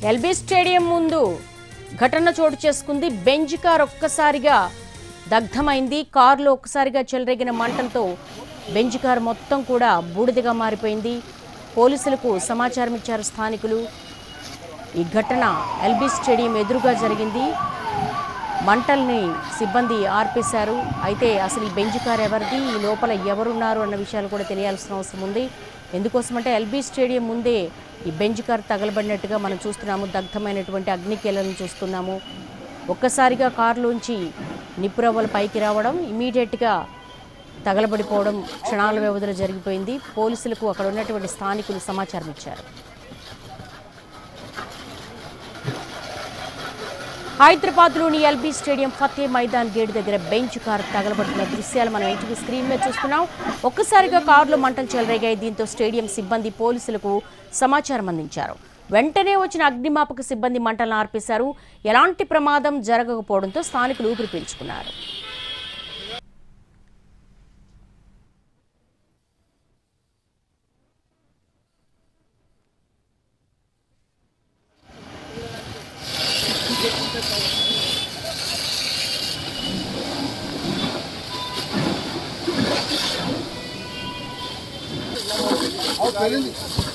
LB stadium ముందు ఘటన చోటు చేసుకుంది. బెంజ్ కార్ ఒక్కసారిగా దగ్ధమైంది. కారులో ఒక్కసారిగా చెలరేగిన మంటలతో బెంజ్ కార్ మొత్తం కూడా బూడిదగా మారిపోయింది. పోలీసులకు సమాచారం ఇచ్చారు స్థానికులు. ఈ ఘటన ఎల్బీ స్టేడియం ఎదురుగా జరిగింది. మంటల్ని సిబ్బంది ఆర్పేశారు. అయితే అసలు ఈ బెంజ్ కార్ ఎవరిది, ఈ లోపల ఎవరున్నారు అన్న విషయాలు కూడా తెలియాల్సిన అవసరం ఉంది. ఎందుకోసమంటే ఎల్బీ స్టేడియం ముందే ఈ బెంజ్ కార్ తగలబడినట్టుగా మనం చూస్తున్నాము. దగ్ధమైనటువంటి అగ్నికేలను చూస్తున్నాము. ఒక్కసారిగా కారులోంచి నిప్పురవ్వలు పైకి రావడం, ఇమీడియట్గా తగలబడిపోవడం క్షణాల వ్యవధిలో జరిగిపోయింది. పోలీసులకు అక్కడ ఉన్నటువంటి స్థానికులు సమాచారం ఇచ్చారు. హైదరాబాద్లోని LB stadium Fateh Maidan gate దగ్గర బెంచ్ కారు తగలబడుతున్న దృశ్యాలు మనం ఎన్టీవీ స్క్రీన్ మీద చూస్తున్నాం. ఒక్కసారిగా కారులో మంటలు చెలరేగాయి. దీంతో స్టేడియం సిబ్బంది పోలీసులకు సమాచారం అందించారు. వెంటనే వచ్చిన అగ్నిమాపక సిబ్బంది మంటలను ఆర్పేశారు. ఎలాంటి ప్రమాదం జరగకపోవడంతో స్థానికులు ఊపిరి పీల్చుకున్నారు. Oh,